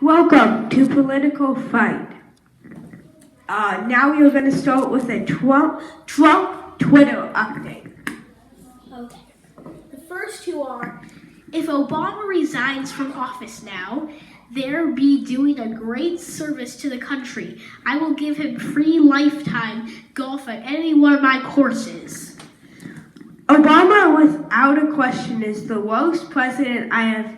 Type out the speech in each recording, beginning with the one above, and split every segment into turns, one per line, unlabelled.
Welcome to Political Fight. Now we are going to start with a Trump Twitter update.
Okay. The first two are, if Obama resigns from office now, they'll be doing a great service to the country. I will give him free lifetime golf at any one of my courses.
Obama, without a question, is the worst president I have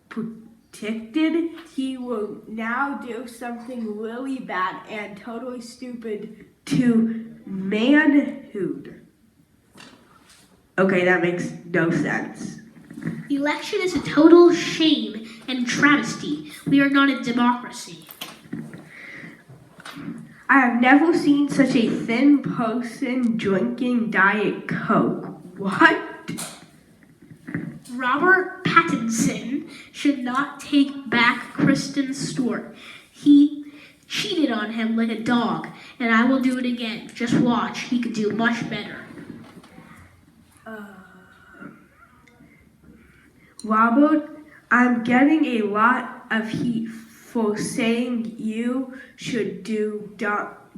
predicted. He will now do something really bad and totally stupid to manhood. Okay, that makes no sense.
The election is a total shame and travesty. We are not a democracy.
I have never seen such a thin person drinking Diet Coke. What?
Robert Pattinson should not take back Kristen Stewart. He cheated on him like a dog, and I will do it again. Just watch. He could do much better.
Robert, I'm getting a lot of heat for saying you should do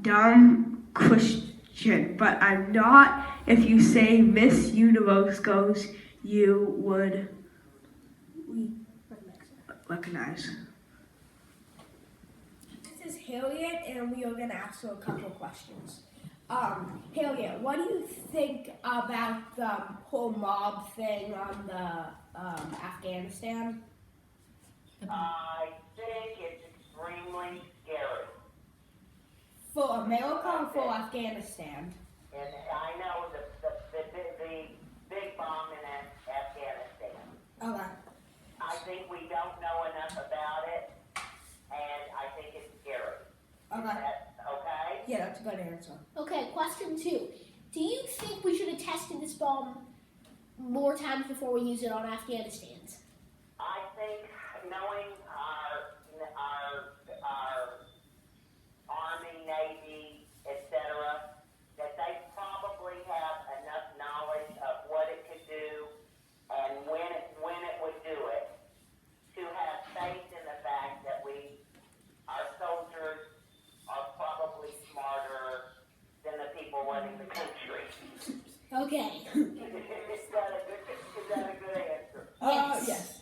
dumb Christian, but I'm not. If you say Miss Universe goes, you would recognize.
This is Harriet, and we are going to ask her a couple of questions. Harriet, what do you think about the whole mob thing on the Afghanistan?
I think it's extremely scary.
For America or for Afghanistan?
And I know the big bomb in Afghanistan.
Okay.
I think we don't know enough about it, and I think it's scary.
Okay.
Is that okay?
Yeah, that's a good answer.
Okay, question 2. Do you think we should have tested this bomb more times before we use it on Afghanistan?
I think knowing our Army, Navy, etc., that they probably have enough knowledge of what it could do and when it would do it, to have faith in the fact that our soldiers are probably smarter than the people running the country.
Okay.
Is that a good answer?
Yes.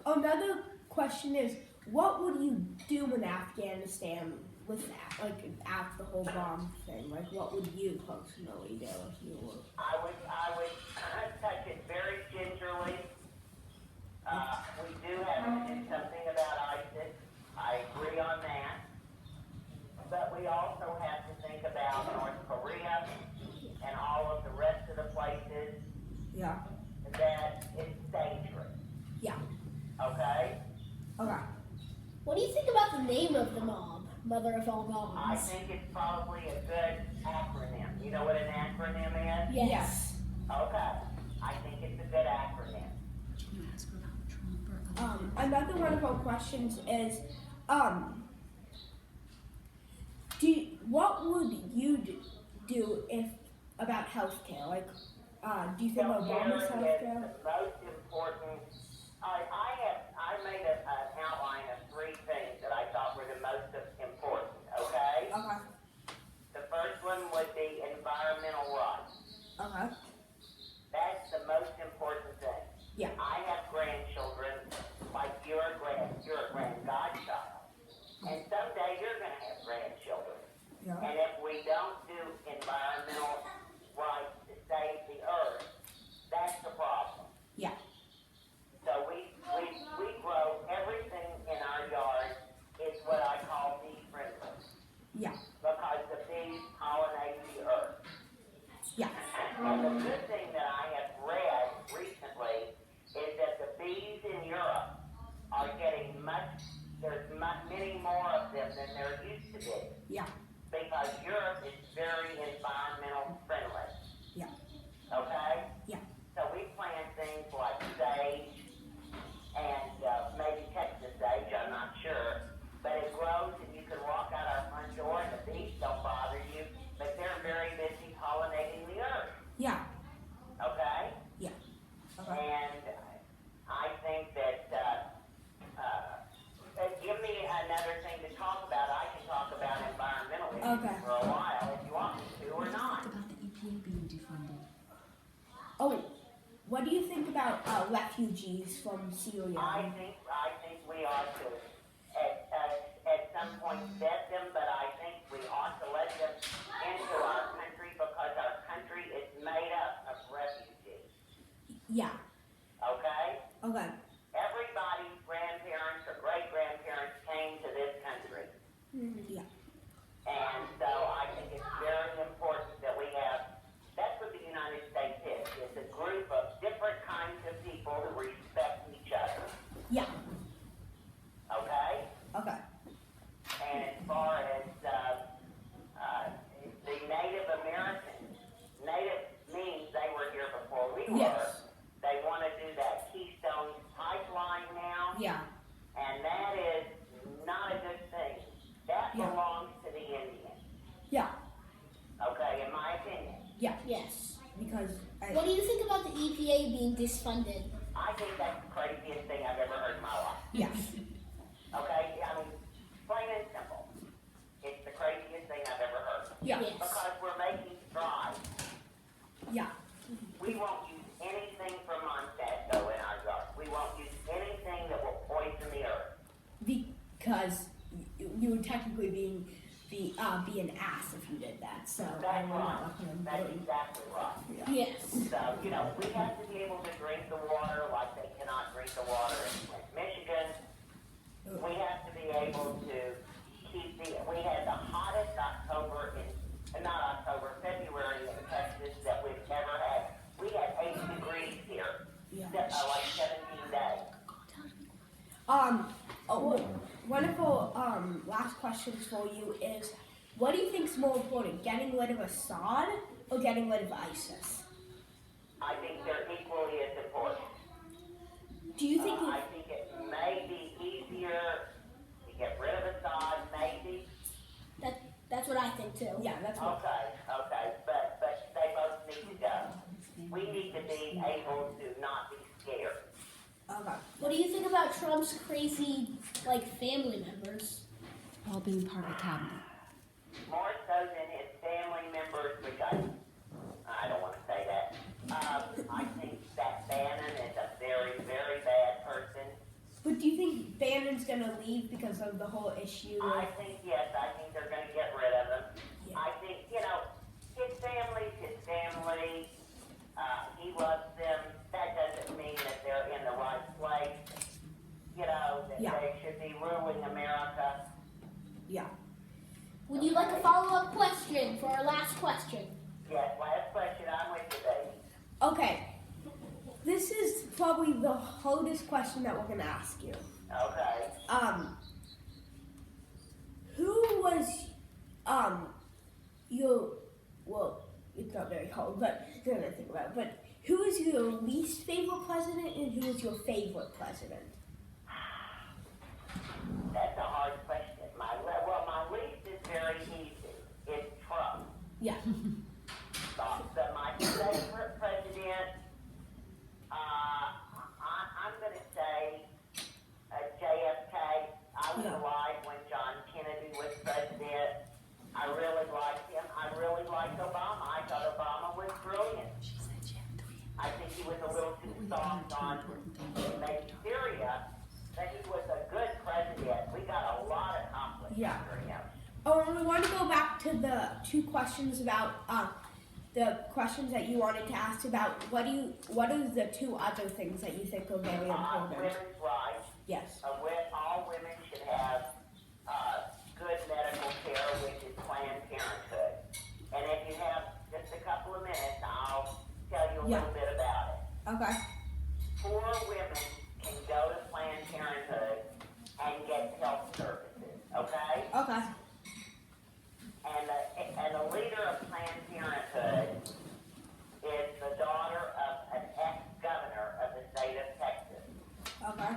Another question is, what would you do in Afghanistan with that? Like, after the whole bomb thing? Like, what would you personally do if you were?
I would touch it very gingerly. We do have to do something about ISIS. I agree on that. But we also have to think about North Korea and all of the rest of the places
Yeah.
that it's dangerous.
Yeah.
Okay?
Okay.
What do you think about the name of the mob, Mother of All
I
Bombs?
think it's probably a good acronym. You know what an acronym is?
Yes.
Okay. I think it's a good acronym.
Another one of our questions is, what would you do if about healthcare? Like, do you think Obama's healthcare?
The most important. I made an outline of 3 things that I thought were the most important. Okay.
Okay.
The first one would be environmental rights.
Okay.
That's the most important thing.
Yeah.
I have grandchildren, like you're a godchild, and someday you're going to have grandchildren.
Yeah.
And if we don't do environmental rights to save the earth, that's the problem.
Yeah.
So we
about refugees from Syria?
I think we ought to at some point vet them, but I think we ought to let them into our country because our country is made up of refugees.
Yeah.
Okay?
Okay.
Everybody's grandparents or great-grandparents came to this country.
Yeah.
And so I think it's very important that we have, that's what the United States is. It's a group of different kinds of people who respect each other.
Yeah.
Okay?
Okay.
And as far as the Native Americans, Native means they were here before we were.
Yes.
They want to do that Keystone pipeline now,
Yeah.
and that is not a good thing. That
Yeah.
belongs to the Indians.
Yeah.
Okay, in my opinion.
Yeah.
Yes.
Because
What do you think about the EPA being disfunded?
I think that's the craziest thing I've ever heard in my life.
yeah.
Okay? I mean, plain and simple. It's the craziest thing I've ever heard.
Yeah.
Yes.
Because we're making strides.
Yeah.
We won't use anything from Monsanto in our yard. We won't use anything that will poison the earth.
Because you would technically be an ass if you did that. So
That's
I'm
right.
not recommending.
That's exactly right.
Yes.
So, we have to be able to drink the water like they cannot drink the water in Flint, Michigan. We have to be able to we had the hottest February in Texas that we've ever had. We had 80 degrees here,
Yeah.
like 17 days.
Wonderful. Last questions for you is, what do you think is more important, getting rid of Assad or getting rid of ISIS?
I think they're equally as important.
Do you think?
I think it may be easier to get rid of Assad, maybe.
That's what I think too.
Yeah, that's what.
Okay, but they both need to go. We need to be able to not be scared.
Okay.
What do you think about Trump's crazy, family members?
All being part of the cabinet.
More so than his family members, which I don't want to say that. I think that Bannon is a very, very bad person.
But do you think Bannon's gonna leave because of the whole issue?
I think, yes, I think they're going to get rid of him.
Yeah.
I think, his family's his family. He loves them. That doesn't mean that they're in the right place. That
Yeah.
they should be ruling America.
Yeah.
Would you like a follow-up question for our last question?
Yes, last question. I'm with you, baby.
Okay. This is probably the hardest question that we're gonna ask you.
Okay.
Who was your it's not very hard, but you're gonna think about it. But who is your least favorite president and who is your favorite president?
That's a hard question. My least is very easy. It's Trump.
Yeah.
My favorite president, I'm going to say JFK. I was
Yeah.
alive when John Kennedy was president. I really liked him. I really liked Obama. I thought Obama was brilliant. I think he was a little too soft on maybe Syria, but he was a good president. We got a lot accomplished
Yeah.
under him.
Oh, and we want to go back to the two questions about the questions that you wanted to ask about. What are the two other things that you think are very important?
Women's rights.
Yes.
All women should have good medical care, which is Planned Parenthood. And if you have just a couple of minutes, I'll tell you a little bit about it.
Okay.
Poor women can go to Planned Parenthood and get health services, okay?
Okay.
And the leader of Planned Parenthood is the daughter of an ex-governor of the state of Texas.
Okay.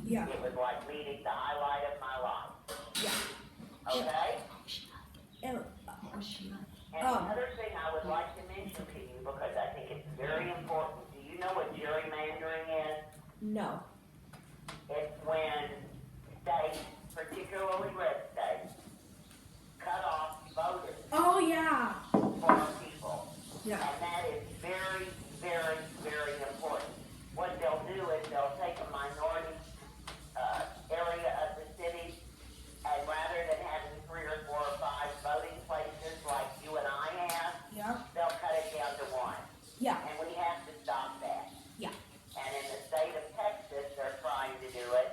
Yeah.
It was like meeting the highlight of my life.
Yeah.
Okay?
And,
And the other thing I would like to mention to you, because I think it's very important, do you know what gerrymandering is?
no.
It's when states, particularly red states, cut off voters
Oh yeah.
for people.
Yeah.
And that is very, very, very important. What they'll do is they'll take a minority area of the city, and rather than having 3 or 4 or 5 voting places like you and I have,
Yeah.
they'll cut it down to 1.
Yeah.
And we have to stop that.
Yeah.
And in the state of Texas, they're trying to do it,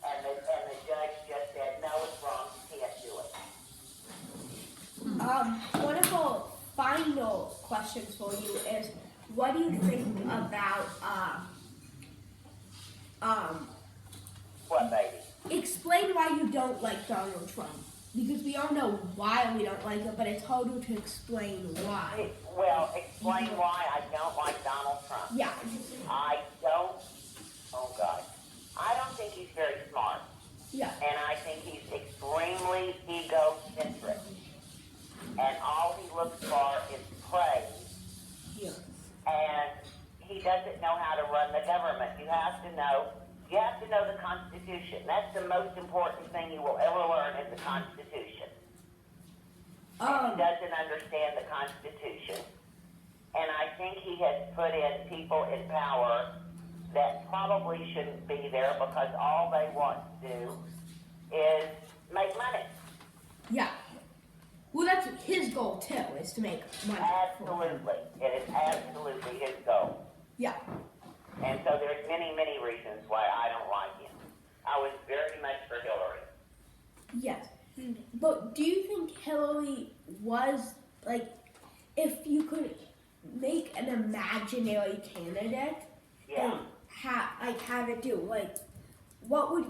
and the judge just said, no, it's wrong, you can't do it.
One of our final questions for you is, what do you think about
What, baby?
explain why you don't like Donald Trump? Because we all know why we don't like him, but it's harder to explain why.
Well, explain why I don't like Donald Trump.
Yeah.
I don't, oh God, I don't think he's very smart.
Yeah.
And I think he's extremely egocentric. And all he looks for is praise.
Yeah.
And he doesn't know how to run the government. You have to know the Constitution. That's the most important thing you will ever learn is the Constitution. He doesn't understand the Constitution. And I think he has put in people in power that probably shouldn't be there because all they want to do is make money.
Yeah. Well, that's his goal too, is to make money.
Absolutely. It is absolutely his goal.
Yeah.
And so there's many, many reasons why I don't like him. I was very much for Hillary.
Yes. But do you think Hillary was, like, if you could make an imaginary candidate
Yeah.
and have it do, like, what would,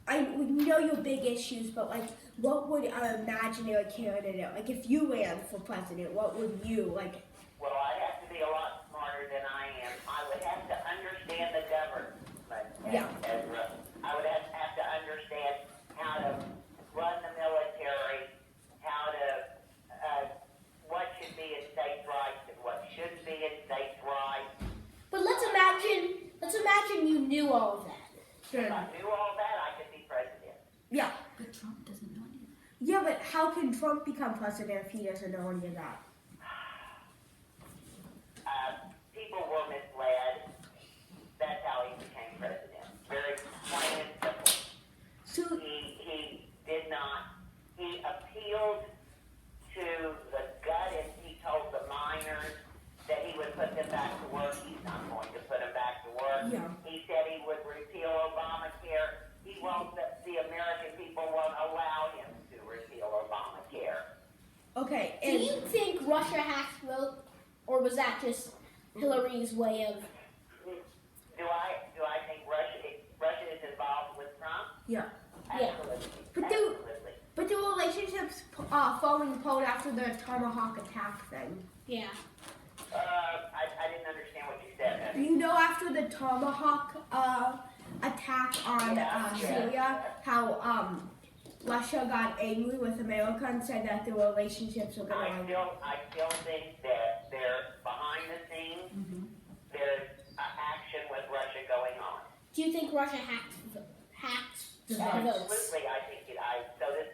we know your big issues, but, like, what would an imaginary candidate, like, if you ran for president, what would you, like?
Well, I'd have to be a lot smarter than I am. I would have to understand the government,
Yeah.
Ezra. I would have to understand how to run the military, how to, what should be in states' rights and what shouldn't be in states' rights.
But let's imagine you knew all of that.
If I knew all that, I could be president.
Yeah.
But Trump doesn't know anything.
Yeah, but how can Trump become president if he doesn't know any of that?
People were misled. That's how he became president. Very plain and simple.
So,
He did not, he appealed to the gut and he told the miners that he would put them back to work. He's not going to put them back to work.
Yeah.
He said he would repeal Obamacare. He won't, the American people won't allow him to repeal Obamacare.
okay,
Do
and
you think Russia hacked the vote, or was that just Hillary's way of?
Do I think Russia is involved with Trump?
yeah.
Yeah.
Absolutely.
But
Absolutely.
But the relationships falling apart after the Tomahawk attack thing.
Yeah.
I didn't understand what you said.
You know, after the Tomahawk attack on
Yeah.
Syria, how Russia got angry with America and said that the relationships were
I
going.
still think that there's behind the scenes, there's action with Russia going on.
Do you think Russia hacked the votes?
Absolutely, I think so does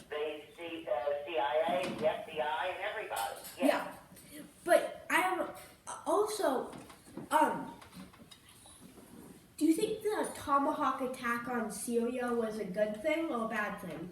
the CIA, the FBI, and everybody.
Yeah, but I have also do you think the Tomahawk attack on Syria was a good thing or a bad thing?